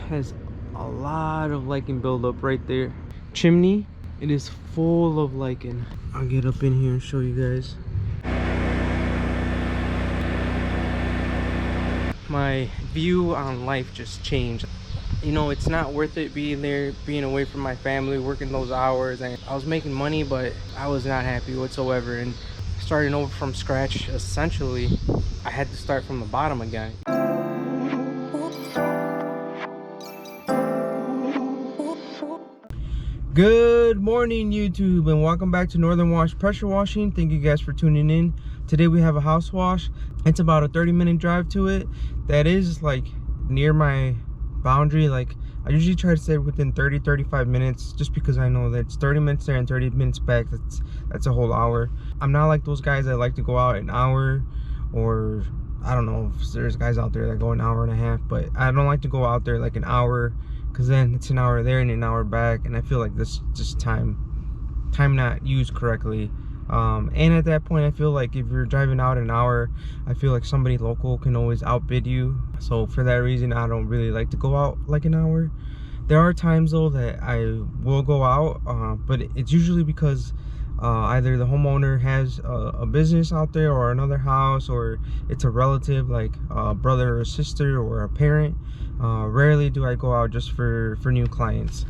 has a lot of lichen buildup right there. Chimney, it is full of lichen. I'll get up in here and show you guys. My view on life just changed. You know, it's not worth it being there, being away from my family, working those hours. And I was making money, but I was not happy whatsoever. And starting over from scratch, essentially, I had to start from the bottom again. Good morning, YouTube, and welcome back to Northern Wash Pressure Washing. Thank you guys for tuning in. Today we have a house wash. It's about a 30-minute drive to it. That is like near my boundary. Like, I usually try to stay within 30-35 minutes, just because I know that it's 30 minutes there and 30 minutes back. That's a whole hour. I'm not like those guys that like to go out an hour, or I don't know if there's guys out there that go an hour and a half, but I don't like to go out there like an hour, because then it's an hour there and an hour back, and I feel like this just time not used correctly. And at that point, I feel like if you're driving out an hour, I feel like somebody local can always outbid you. So for that reason, I don't really like to go out like an hour. There are times though that I will go out, but it's usually because either the homeowner has a business out there, or another house, or it's a relative, like a brother or sister or a parent. Rarely do I go out just for new clients.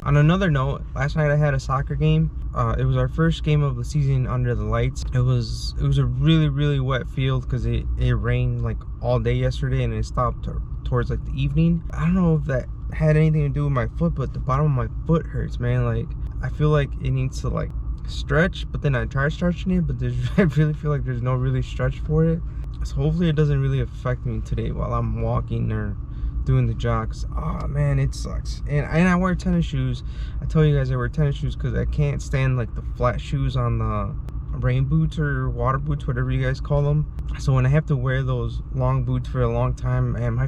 On another note, last night I had a soccer game. It was our first game of the season under the lights. It was a really wet field because it rained like all day yesterday, and it stopped towards like the evening. I don't know if that had anything to do with my foot, but the bottom of my foot hurts, man. Like, I feel like it needs to like stretch, but then I try stretching it, but I really feel like there's no really stretch for it. So hopefully it doesn't really affect me today while I'm walking or doing the jogs. Oh man, it sucks. And I wear tennis shoes. I tell you guys I wear tennis shoes because I can't stand like the flat shoes on the rain boots or water boots, whatever you guys call them. So when I have to wear those long boots for a long time, man, my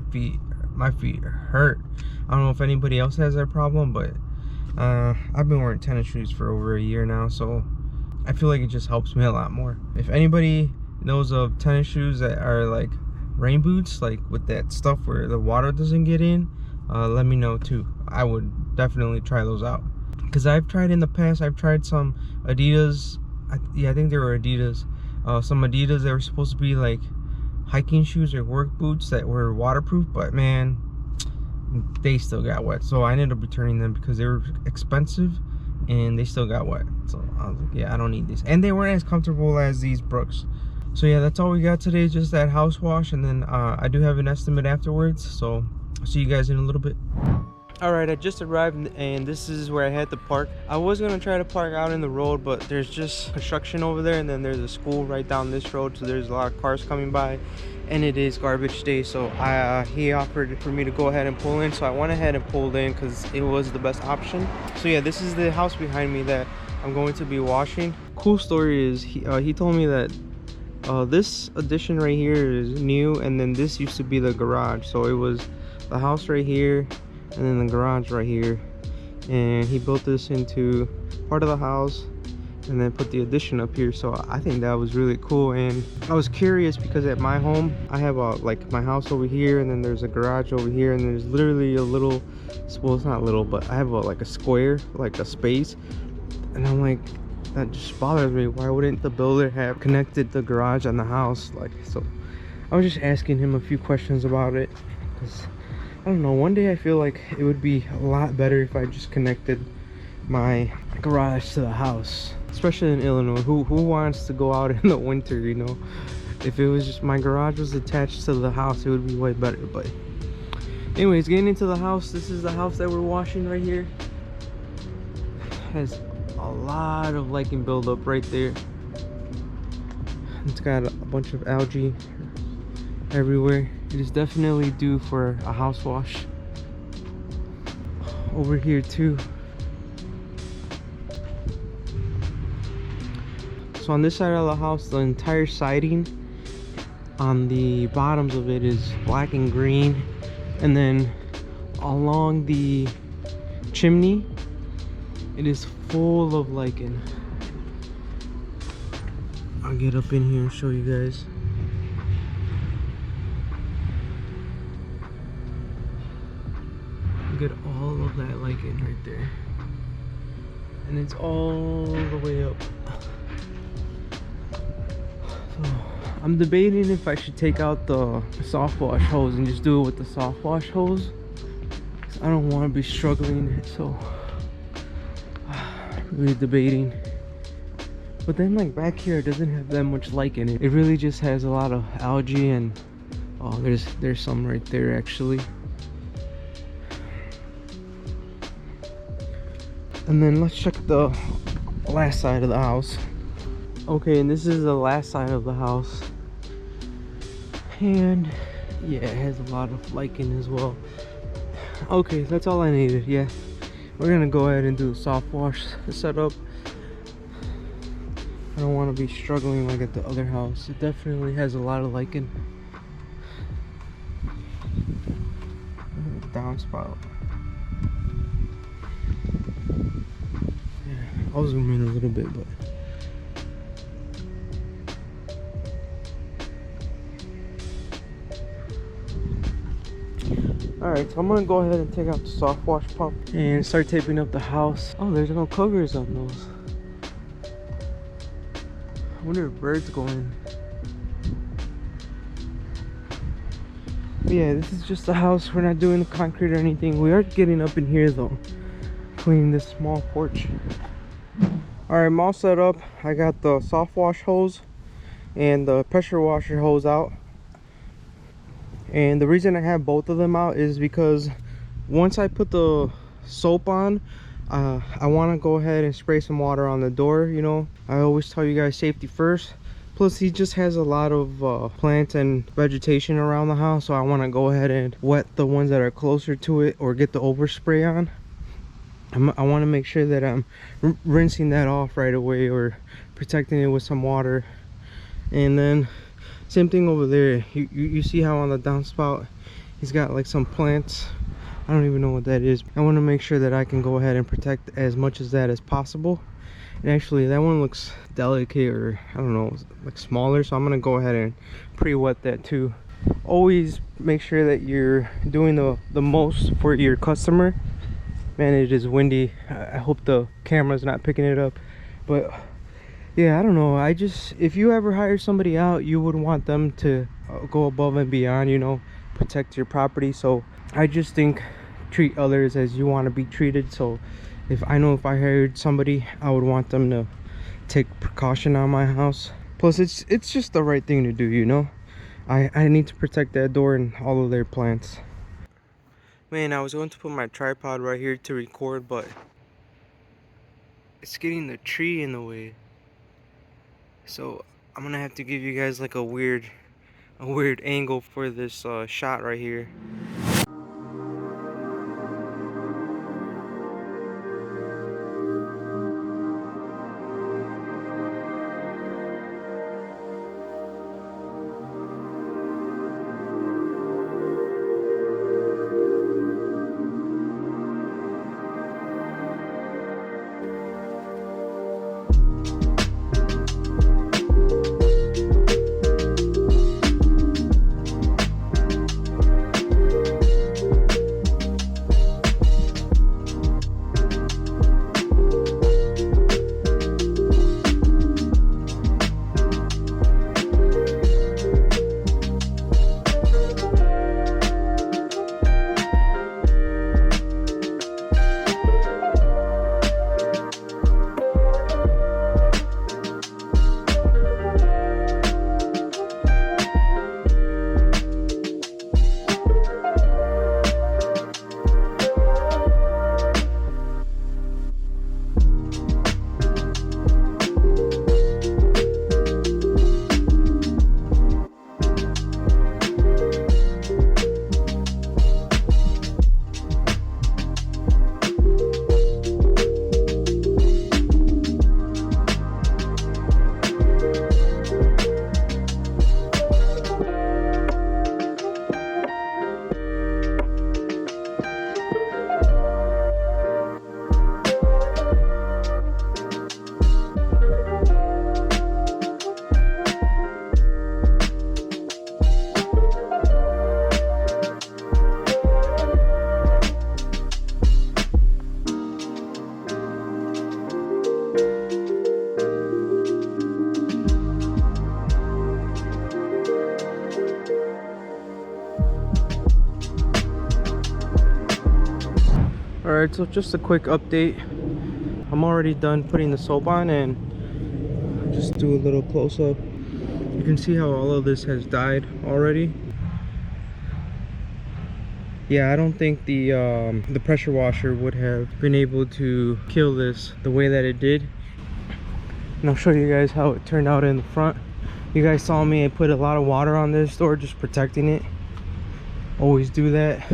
feet hurt. I don't know if anybody else has that problem, but I've been wearing tennis shoes for over a year now, so I feel like it just helps me a lot more. If anybody knows of tennis shoes that are like rain boots, like with that stuff where the water doesn't get in, let me know too. I would definitely try those out, because I've tried in the past. I've tried some Adidas. I think they were Adidas. Some Adidas that were supposed to be like hiking shoes or work boots that were waterproof, but man, they still got wet. So I ended up returning them because they were expensive and they still got wet. So I was like, yeah, I don't need these, and they weren't as comfortable as these Brooks. So yeah, that's all we got today, just that house wash, and then I do have an estimate afterwards, so I'll see you guys in a little bit. All right, I just arrived, and this is where I had to park. I was gonna try to park out in the road, but there's just construction over there, and then there's a school right down this road, so there's a lot of cars coming by, and it is garbage day. So he offered for me to go ahead and pull in, so I went ahead and pulled in because it was the best option. So yeah, this is the house behind me that I'm going to be washing. Cool story is he told me that this addition right here is new, and then this used to be the garage. So it was the house right here and then the garage right here, and he built this into part of the house and then put the addition up here. So I think that was really cool, and I was curious because at my home I have like my house over here, and then there's a garage over here, and there's literally a little, well, it's not little, but I have like a square, like a space, and I'm like, that just bothers me. Why wouldn't the builder have connected the garage and the house? Like, so I was just asking him a few questions about it, because I don't know, one day I feel like it would be a lot better if I just connected my garage to the house, especially in Illinois. Who wants to go out in the winter, you know? If it was just my garage was attached to the house, it would be way better. But anyways, getting into the house, this is the house that we're washing right here. It has a lot of lichen buildup right there. It's got a bunch of algae everywhere. It is definitely due for a house wash. Over here too. So on this side of the house, the entire siding on the bottoms of it is black and green, and then along the chimney it is full of lichen. I'll get up in here and show you guys. get all of that lichen right there. And it's all the way up. So I'm debating if I should take out the soft wash hose and just do it with the soft wash hose. I don't want to be struggling, so really debating. But then like back here it doesn't have that much lichen. It really just has a lot of algae, and oh, there's some right there actually. And then let's check the last side of the house. Okay, and this is the last side of the house, and yeah, it has a lot of lichen as well. Okay, that's all I needed. Yeah, we're gonna go ahead and do a soft wash setup. I don't want to be struggling like at the other house. It definitely has a lot of lichen. Downspout. Yeah, I'll zoom in a little bit, but alright, so I'm gonna go ahead and take out the soft wash pump and start taping up the house. Oh, there's no covers on those. I wonder if birds go in. But yeah, this is just the house. We're not doing the concrete or anything. We are getting up in here though, cleaning this small porch. Alright, I'm all set up. I got the soft wash hose and the pressure washer hose out. And the reason I have both of them out is because once I put the soap on, I want to go ahead and spray some water on the door. You know, I always tell you guys safety first. Plus he just has a lot of plants and vegetation around the house, so I want to go ahead and wet the ones that are closer to it or get the overspray on. I want to make sure that I'm rinsing that off right away or protecting it with some water. And then same thing over there. You see how on the downspout he's got like some plants. I don't even know what that is. I want to make sure that I can go ahead and protect as much as that as possible. And actually that one looks delicate, or I don't know, like smaller, so I'm gonna go ahead and pre-wet that too. Always make sure that you're doing the most for your customer. Man, it is windy. I hope the camera's not picking it up, but yeah, I don't know. If you ever hire somebody out, you would want them to go above and beyond, you know, protect your property. So I just think treat others as you want to be treated. So if I hired somebody, I would want them to take precaution on my house. Plus it's just the right thing to do, you know. I need to protect that door and all of their plants. Man, I was going to put my tripod right here to record, but it's getting the tree in the way. So I'm gonna have to give you guys like a weird angle for this shot right here. All right, so just a quick update. I'm already done putting the soap on, and just do a little close-up. You can see how all of this has died already. Yeah, I don't think the pressure washer would have been able to kill this the way that it did. And I'll show you guys how it turned out in the front. You guys saw me, I put a lot of water on this door, just protecting it. Always do that.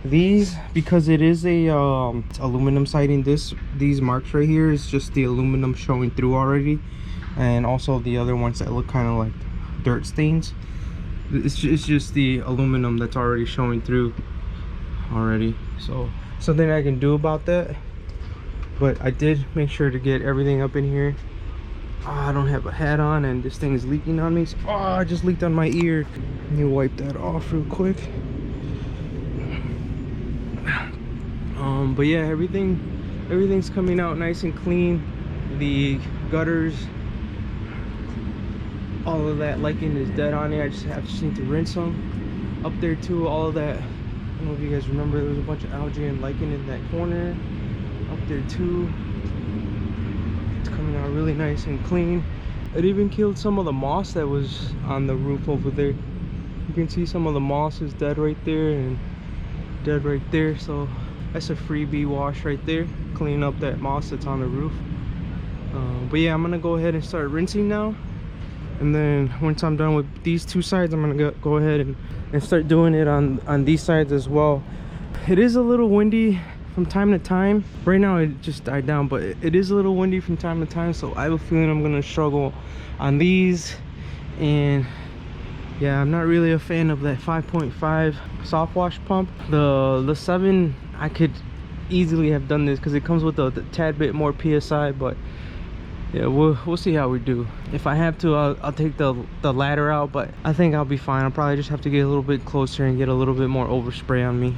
These, because it is a aluminum siding, these marks right here is just the aluminum showing through already, and also the other ones that look kind of like dirt stains, it's just the aluminum that's already showing through already. So something I can do about that, but I did make sure to get everything up in here. I don't have a hat on, and this thing is leaking on me. So, I just leaked on my ear. Let me wipe that off real quick. But yeah, everything's coming out nice and clean. The gutters, all of that lichen is dead on it. I just need to rinse them. Up there too, all of that, I don't know if you guys remember, there was a bunch of algae and lichen in that corner. Up there too, it's coming out really nice and clean. It even killed some of the moss that was on the roof over there. You can see some of the moss is dead right there and dead right there. So that's a freebie wash right there, clean up that moss that's on the roof. But yeah, I'm gonna go ahead and start rinsing now, and then once I'm done with these two sides, I'm gonna go ahead and start doing it on these sides as well. It is a little windy from time to time. Right now it just died down, but it is a little windy from time to time, so I have a feeling I'm gonna struggle on these. And yeah, I'm not really a fan of that 5.5 soft wash pump. The 7, I could easily have done this because it comes with a tad bit more PSI, but yeah, we'll see how we do. If I have to, I'll take the ladder out, but I think I'll be fine. I'll probably just have to get a little bit closer and get a little bit more overspray on me.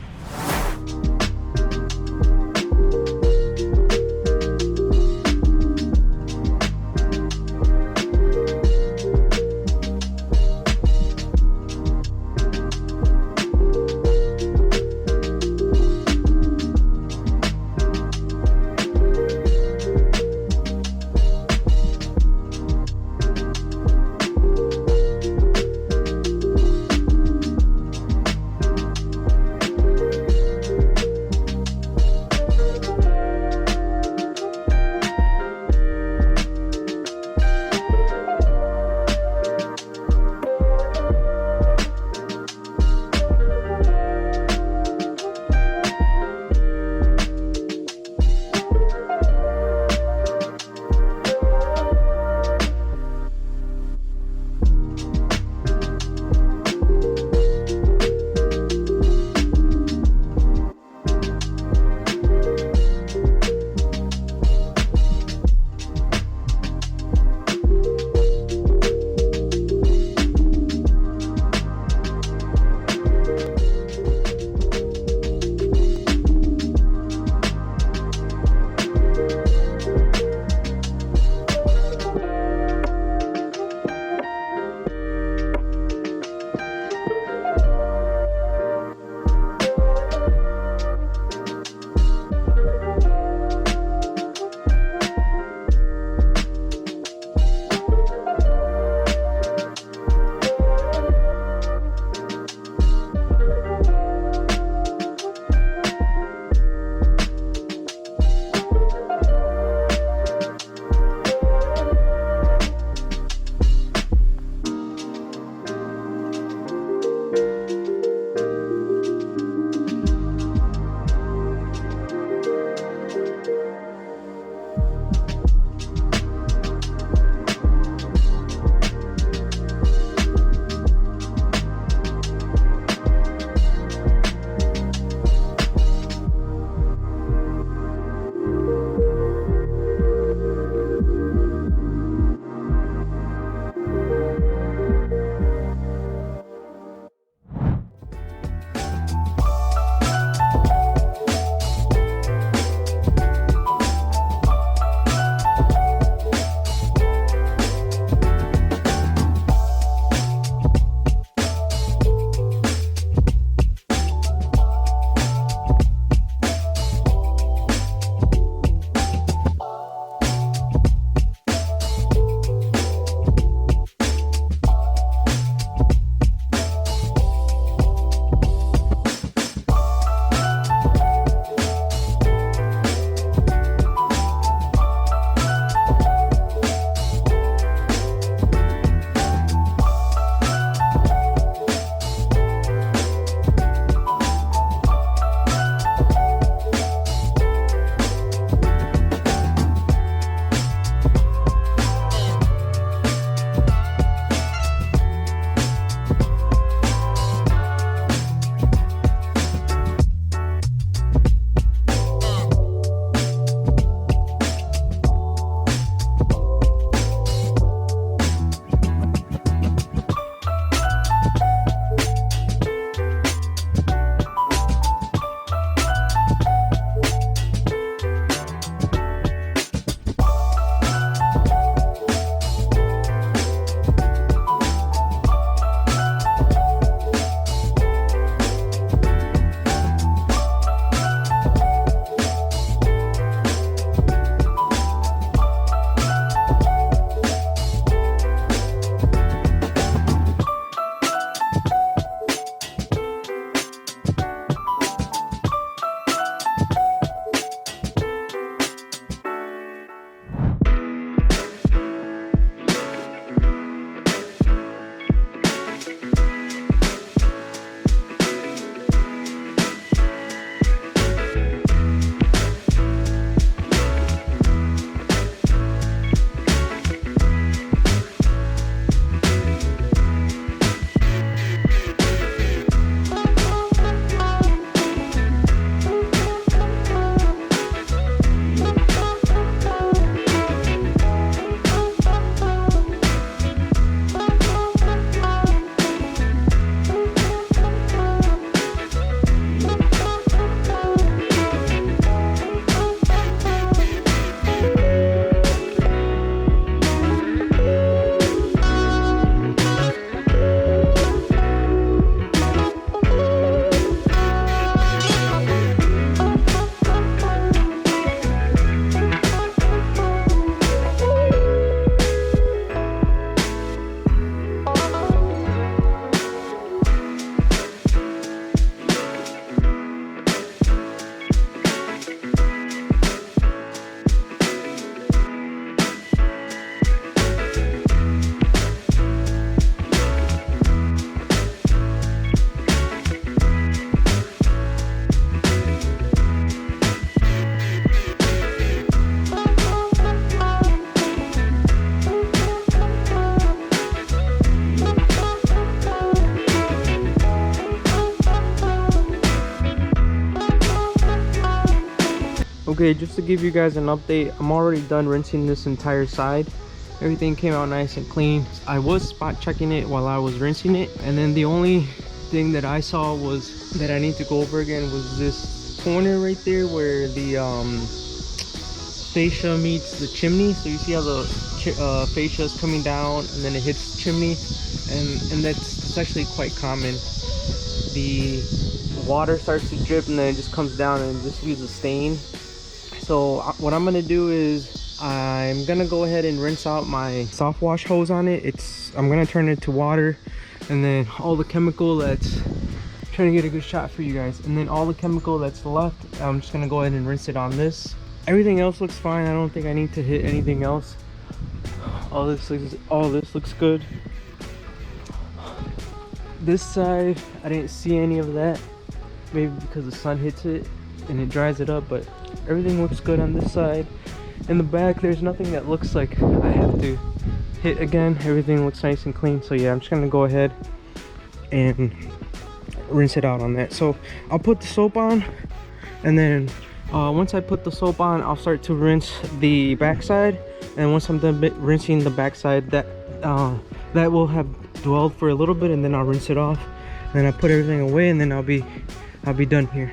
Okay, just to give you guys an update, I'm already done rinsing this entire side. Everything came out nice and clean. I was spot checking it while I was rinsing it, and then the only thing that I saw was that I need to go over again was this corner right there where the fascia meets the chimney. So you see how the fascia is coming down and then it hits the chimney, and that's actually quite common. The water starts to drip and then it just comes down and just leaves a stain. So what I'm gonna do is I'm gonna go ahead and rinse out my soft wash hose on it. I'm gonna turn it to water, and then all the chemical that's trying to get a good shot for you guys, and then all the chemical that's left, I'm just gonna go ahead and rinse it on this. Everything else looks fine. I don't think I need to hit anything else. All this looks good. This side, I didn't see any of that, maybe because the sun hits it and it dries it up, but everything looks good on this side. In the back, there's nothing that looks like I have to hit again. Everything looks nice and clean. So yeah, I'm just gonna go ahead and rinse it out on that. So I'll put the soap on, and then once I put the soap on, I'll start to rinse the backside. And once I'm done rinsing the backside, that will have dwelled for a little bit, and then I'll rinse it off. And then I put everything away, and then I'll be done here.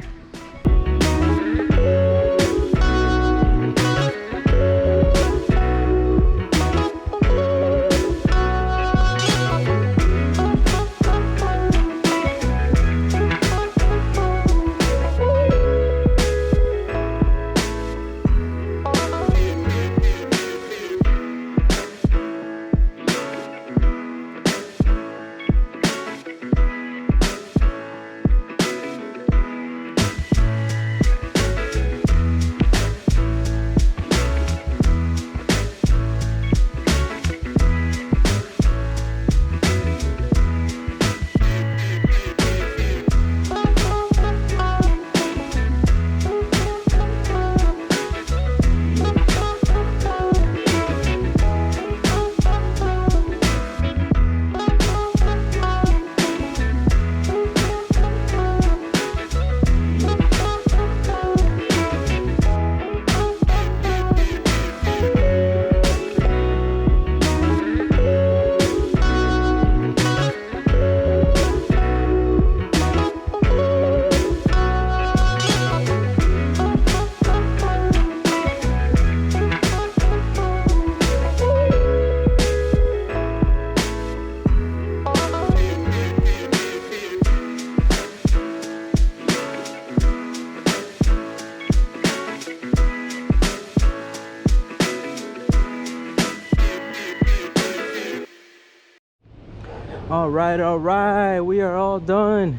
All right, we are all done.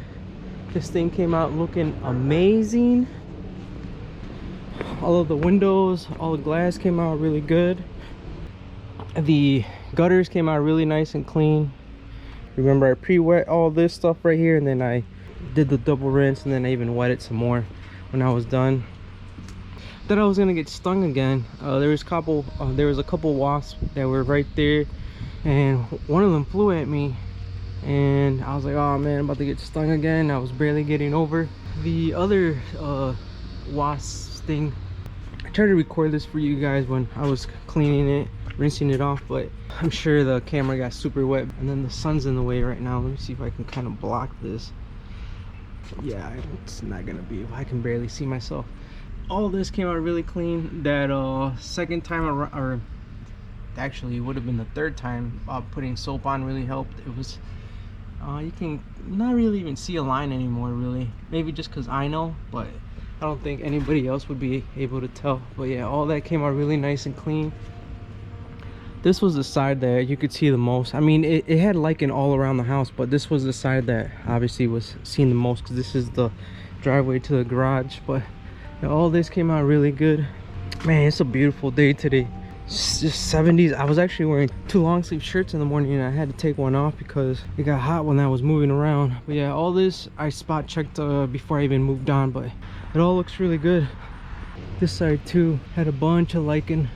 This thing came out looking amazing. All of the windows, all the glass came out really good. The gutters came out really nice and clean. Remember, I pre-wet all this stuff right here, and then I did the double rinse, and then I even wet it some more when I was done. Thought I was gonna get stung again. There was a couple wasps that were right there, and one of them flew at me, and I was like, oh man, I'm about to get stung again. I was barely getting over. The other wasp thing, I tried to record this for you guys when I was cleaning it, rinsing it off, but I'm sure the camera got super wet, and then the sun's in the way right now. Let me see if I can kind of block this. Yeah, it's not gonna be, I can barely see myself. All this came out really clean. That second time around, or actually it would have been the third time, putting soap on really helped. It was you can not really even see a line anymore, really. Maybe just because I know, but I don't think anybody else would be able to tell. But yeah, all that came out really nice and clean. This was the side that you could see the most. I mean, it had lichen all around the house, but this was the side that obviously was seen the most, because this is the driveway to the garage. But yeah, all this came out really good. Man, it's a beautiful day today. It's just 70s. I was actually wearing 2 long sleeve shirts in the morning, and I had to take one off because it got hot when I was moving around. But yeah, all this I spot checked before I even moved on, but it all looks really good. This side too had a bunch of lichen.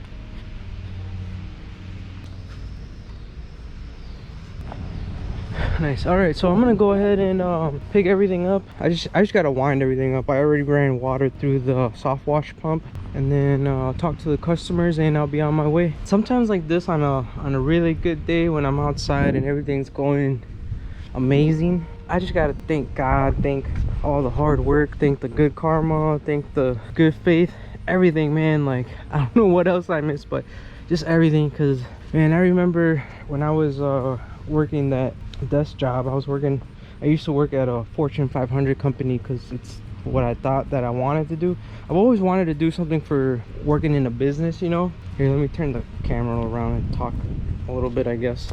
Nice. All right, so I'm gonna go ahead and pick everything up. I just gotta wind everything up. I already ran water through the soft wash pump, and then talk to the customers, and I'll be on my way. Sometimes like this, on a really good day when I'm outside and everything's going amazing, I just gotta thank God, thank all the hard work, thank the good karma, thank the good faith, everything, man. Like, I don't know what else I missed, but just everything. Because man, I remember when I was working that desk job, I used to work at a Fortune 500 company because it's what I thought that I wanted to do. I've always wanted to do something for working in a business, you know. Here, let me turn the camera around and talk a little bit, I guess.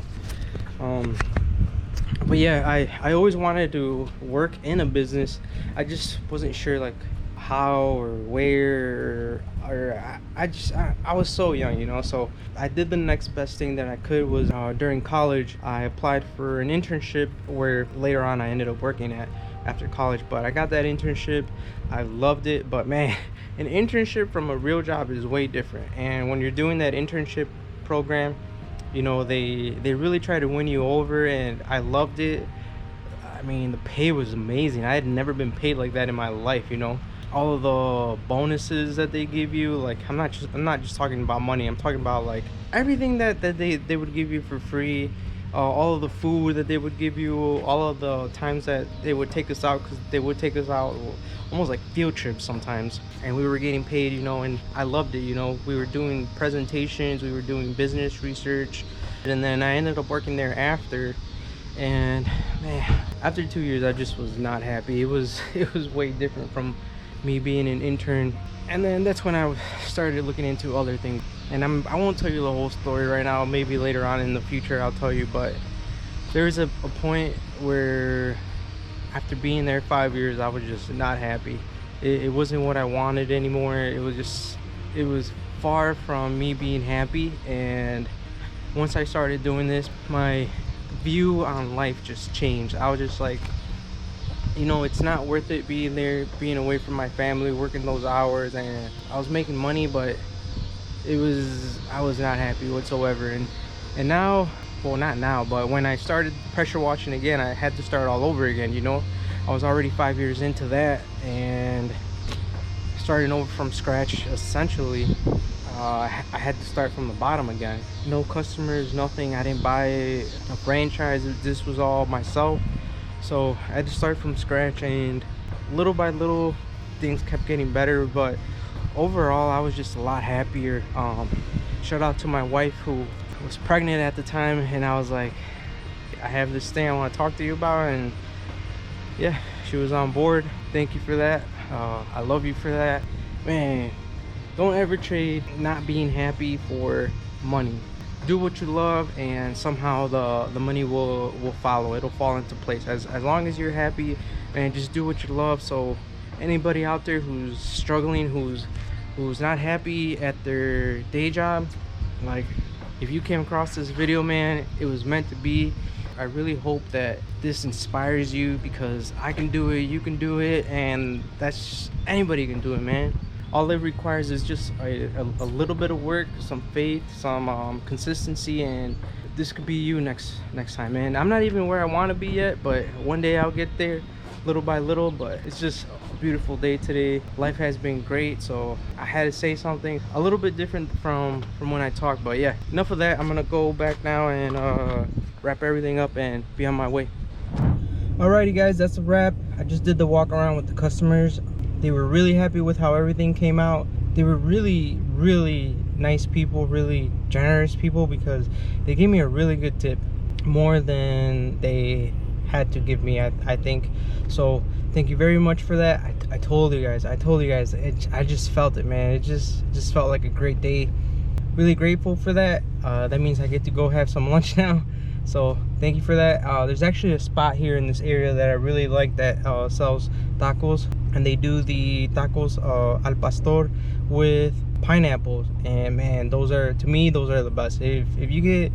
But yeah, I always wanted to work in a business. I just wasn't sure like how or where, or I was so young, you know. So I did the next best thing that I could. Was during college I applied for an internship where later on I ended up working at after college. But I got that internship, I loved it. But man, an internship from a real job is way different. And when you're doing that internship program, you know, they really try to win you over, and I loved it. I mean, the pay was amazing. I had never been paid like that in my life, you know. All of the bonuses that they give you, like, I'm not just talking about money. I'm talking about like everything that they would give you for free. All of the food that they would give you, all of the times that they would take us out, because they would take us out almost like field trips sometimes, and we were getting paid, you know. And I loved it, you know. We were doing presentations, we were doing business research, and then I ended up working there after. And man, after 2 years I just was not happy. It was way different from me being an intern. And then that's when I started looking into other things. And I won't tell you the whole story right now. Maybe later on in the future I'll tell you. But there was a point where after being there 5 years, I was just not happy. It wasn't what I wanted anymore. It was far from me being happy. And once I started doing this, my view on life just changed. I was just like, you know, it's not worth it being there, being away from my family, working those hours. And I was making money, but I was not happy whatsoever. And now, well, not now, but when I started pressure washing again, I had to start all over again, you know. I was already 5 years into that, and starting over from scratch essentially. I had to start from the bottom again. No customers, nothing. I didn't buy a franchise. This was all myself. So I had to start from scratch, and little by little things kept getting better. But overall, I was just a lot happier. Shout out to my wife, who was pregnant at the time, and I was like, I have this thing I want to talk to you about. And yeah, she was on board. Thank you for that. I love you for that, man. Don't ever trade not being happy for money. Do what you love, and somehow the money will follow. It'll fall into place. As long as you're happy, and just do what you love. So anybody out there who's struggling, who's not happy at their day job, like, if you came across this video, man, it was meant to be. I really hope that this inspires you, because I can do it, you can do it, and that's anybody can do it, man. All it requires is just a little bit of work, some faith, some consistency, and this could be you next time, man. I'm not even where I want to be yet, but one day I'll get there, little by little. But it's just a beautiful day today. Life has been great, so I had to say something a little bit different from when I talked. But yeah, enough of that. I'm gonna go back now and wrap everything up and be on my way. Alrighty guys, that's a wrap. I just did the walk around with the customers. They were really happy with how everything came out. They were really nice people, really generous people, because they gave me a really good tip, more than they had to give me, I think. So thank you very much for that. I told you guys, I just felt it, man. It just felt like a great day. Really grateful for that. That means I get to go have some lunch now. So thank you for that. There's actually a spot here in this area that I really like that sells tacos, and they do the tacos al pastor with pineapples, and man, those are, to me, those are the best. If you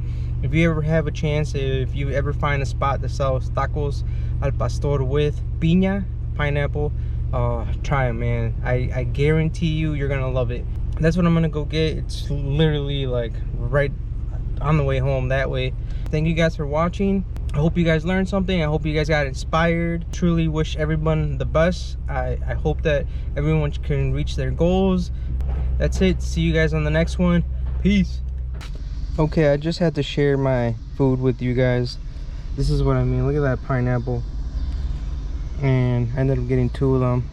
ever have a chance, if you ever find a spot that sells tacos al pastor with piña, pineapple, try them, man. I guarantee you're gonna love it. That's what I'm gonna go get. It's literally like right on the way home that way. Thank you guys for watching. I hope you guys learned something. I hope you guys got inspired. Truly wish everyone the best. I hope that everyone can reach their goals. That's it. See you guys on the next one. Peace. Okay, I just had to share my food with you guys. This is what I mean. Look at that pineapple. And I ended up getting 2 of them.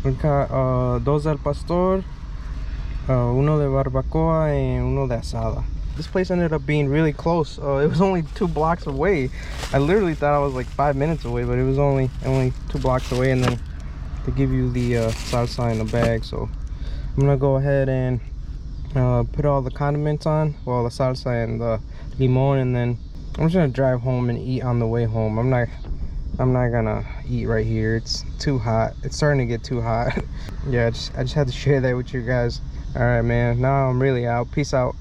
We got dos al pastor, uno de barbacoa, and uno de asada. This place ended up being really close. It was only 2 blocks away. I literally thought I was like 5 minutes away, but it was only 2 blocks away. And then they give you the salsa in a bag. So I'm gonna go ahead and put all the condiments on, well, the salsa and the limon, and then I'm just gonna drive home and eat on the way home. I'm not gonna eat right here. It's too hot. It's starting to get too hot. Yeah, I just had to share that with you guys. All right, man, now I'm really out. Peace out.